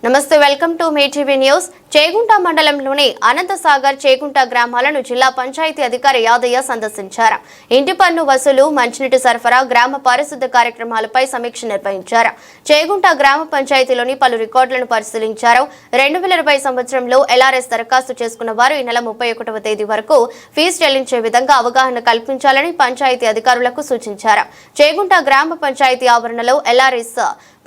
నమస్తే, welcome to Mee TV news. Chegunta మండలంలోని అనంతసాగర్, చేగుంట గ్రామాలను జిల్లా పంచాయతీ అధికారి యాదయ్య సందర్శించారు. ఇంటి పన్ను వసూలు, మంచినీటి సరఫరా, గ్రామ పారిశుద్ధ్య కార్యక్రమాలపై సమీక్ష నిర్వహించారు. చేగుంట గ్రామ పంచాయతీలోని పలు రికార్డులను పరిశీలించారు. 2020 సంవత్సరంలో ఎల్ఆర్ఎస్ దరఖాస్తు చేసుకున్న వారు ఈ నెల 31వ తేదీ వరకు ఫీజు చెల్లించే విధంగా అవగాహన కల్పించాలని పంచాయతీ అధికారులకు సూచించారు. చేగుంట గ్రామ పంచాయతీ ఆవరణలో ఎల్ఆర్ఎస్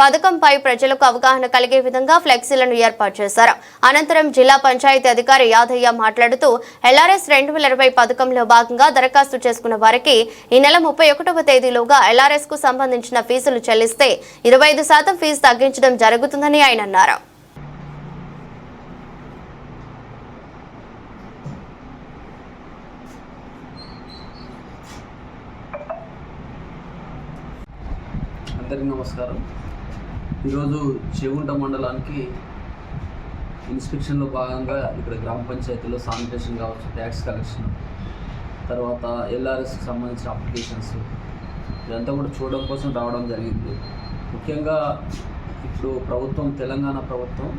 పథకంపై ప్రజలకు అవగాహన కలిగే విధంగా ఫ్లెక్సీలను ఏర్పాటు చేశారు. అనంతరం జిల్లా పంచాయతీ అధికారి యాదయ్య మాట్లాడుతూ ఎల్ఆర్ఎస్ 2020 పథకంలో భాగంగా దరఖాస్తు చేసుకున్న వారికి ఈ నెల 31వ తేదీలోగా ఎల్ఆర్ఎస్ కు సంబంధించిన ఫీజులు చెల్లిస్తే 25% ఫీజు తగ్గించడం జరుగుతుందని ఆయన అన్నారు. అందరికీ నమస్కారం. ఈరోజు చేగుంట మండలానికి ఇన్స్పెక్షన్లో భాగంగా ఇక్కడ గ్రామ పంచాయతీలో శానిటేషన్ కావచ్చు, ట్యాక్స్ కలెక్షన్, తర్వాత ఎల్ఆర్ఎస్కి సంబంధించిన అప్లికేషన్స్ ఇదంతా కూడా చూడడం కోసం రావడం జరిగింది. ముఖ్యంగా ఇప్పుడు తెలంగాణ ప్రభుత్వం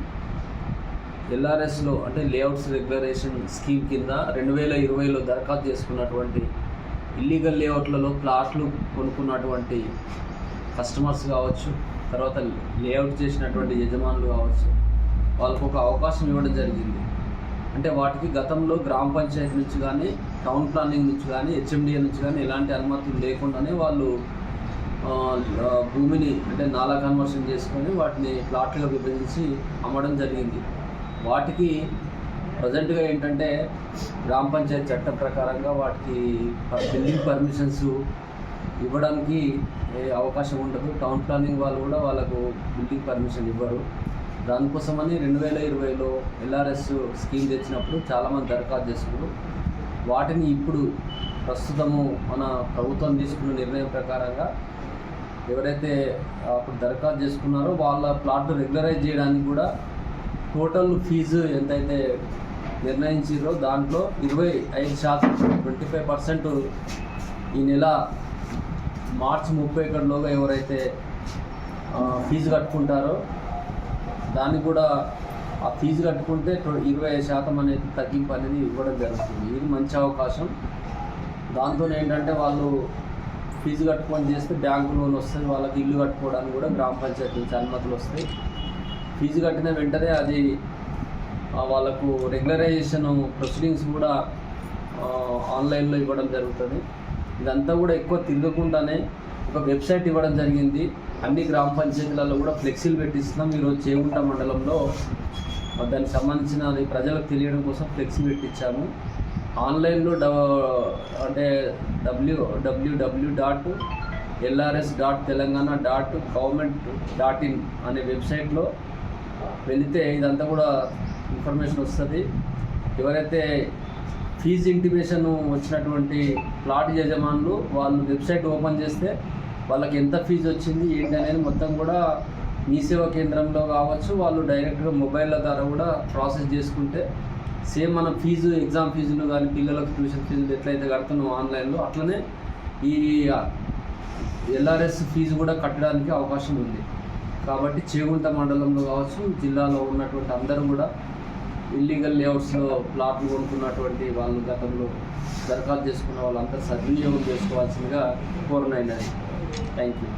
ఎల్ఆర్ఎస్లో అంటే లేఅవుట్స్ రెగ్యులరేషన్ స్కీమ్ కింద 2020లో దరఖాస్తు చేసుకున్నటువంటి ఇల్లీగల్ లేఅవుట్లలో ప్లాట్లు కొనుక్కున్నటువంటి కస్టమర్స్ కావచ్చు, తర్వాత లేఅవుట్ చేసినటువంటి యజమానులు కావచ్చు, వాళ్ళకు ఒక అవకాశం ఇవ్వడం జరిగింది. అంటే వాటికి గతంలో గ్రామ పంచాయతీ నుంచి కానీ, టౌన్ ప్లానింగ్ నుంచి కానీ, హెచ్ఎండిఏ నుంచి కానీ ఎలాంటి అనుమతులు లేకుండానే వాళ్ళు భూమిని అంటే నాలా కన్వర్షన్ చేసుకొని వాటిని ప్లాట్లుగా విభజించి అమ్మడం జరిగింది. వాటికి ప్రజెంట్గా ఏంటంటే గ్రామ పంచాయతీ చట్టం ప్రకారంగా వాటికి బిల్డింగ్ పర్మిషన్స్ ఇవ్వడానికి అవకాశం ఉండదు. టౌన్ ప్లానింగ్ వాళ్ళు కూడా వాళ్ళకు బిల్డింగ్ పర్మిషన్ ఇవ్వరు. దానికోసమని 2020లో ఎల్ఆర్ఎస్ స్కీమ్ తెచ్చినప్పుడు చాలామంది దరఖాస్తు చేసుకున్నారు. వాటిని ఇప్పుడు ప్రస్తుతము మన ప్రభుత్వం తీసుకున్న నిర్ణయం ప్రకారంగా ఎవరైతే అప్పుడు దరఖాస్తు చేసుకున్నారో వాళ్ళ ప్లాట్లు రెగ్యులరైజ్ చేయడానికి కూడా టోటల్ ఫీజు ఎంతైతే నిర్ణయించారో దాంట్లో 25% 25% ఈ నెల మార్చి 31లోగా ఎవరైతే ఫీజు కట్టుకుంటారో దాన్ని కూడా ఆ ఫీజు కట్టుకుంటే 25% అనేది తగ్గింపు అనేది ఇవ్వడం జరుగుతుంది. ఇది మంచి అవకాశం. దాంతో ఏంటంటే వాళ్ళు ఫీజు కట్టుకొని చేస్తే బ్యాంకు లోన్ వస్తుంది, వాళ్ళకి ఇల్లు కట్టుకోవడానికి కూడా గ్రామ పంచాయతీ నుంచి అనుమతులు వస్తాయి. ఫీజు కట్టిన వెంటనే అది వాళ్ళకు రెగ్యులరైజేషన్ ప్రొసీడింగ్స్ కూడా ఆన్లైన్లో ఇవ్వడం జరుగుతుంది. ఇదంతా కూడా ఎక్కువ తిరగకుండానే ఒక వెబ్సైట్ ఇవ్వడం జరిగింది. అన్ని గ్రామ పంచాయతీలలో కూడా ఫ్లెక్సీలు పెట్టిస్తున్నాం. ఈరోజు చేగుంట మండలంలో దానికి సంబంధించిన ప్రజలకు తెలియడం కోసం ఫ్లెక్సీ పెట్టించాము. ఆన్లైన్లో అంటే www.lrs.telangana.government.in అనే వెబ్సైట్లో వెళితే ఇదంతా కూడా ఇన్ఫర్మేషన్ వస్తుంది. ఎవరైతే ఫీజు ఇంటిమేషన్ వచ్చినటువంటి ప్లాట్ యజమానులు వాళ్ళు వెబ్సైట్ ఓపెన్ చేస్తే వాళ్ళకి ఎంత ఫీజు వచ్చింది ఏంటి అనేది మొత్తం కూడా మీ సేవా కేంద్రంలో కావచ్చు, వాళ్ళు డైరెక్ట్గా మొబైల్ల ద్వారా కూడా ప్రాసెస్ చేసుకుంటే సేమ్ మనం ఫీజు ఎగ్జామ్ ఫీజులు కానీ పిల్లలకు ట్యూషన్ ఫీజులు ఎట్లయితే కడుతున్నాం ఆన్లైన్లో అట్లనే ఈ ఎల్ఆర్ఎస్ ఫీజు కూడా కట్టడానికి అవకాశం ఉంది. కాబట్టి చేగుంట మండలంలో కావచ్చు, జిల్లాలో ఉన్నటువంటి అందరూ కూడా ఇల్లీగల్ లేఅవుట్స్లో ప్లాట్లు కొనుక్కున్నటువంటి వాళ్ళు గతంలో దరఖాస్తు చేసుకున్న వాళ్ళంతా సద్వినియోగం చేసుకోవాల్సిందిగా కోరనైనది. Thank you.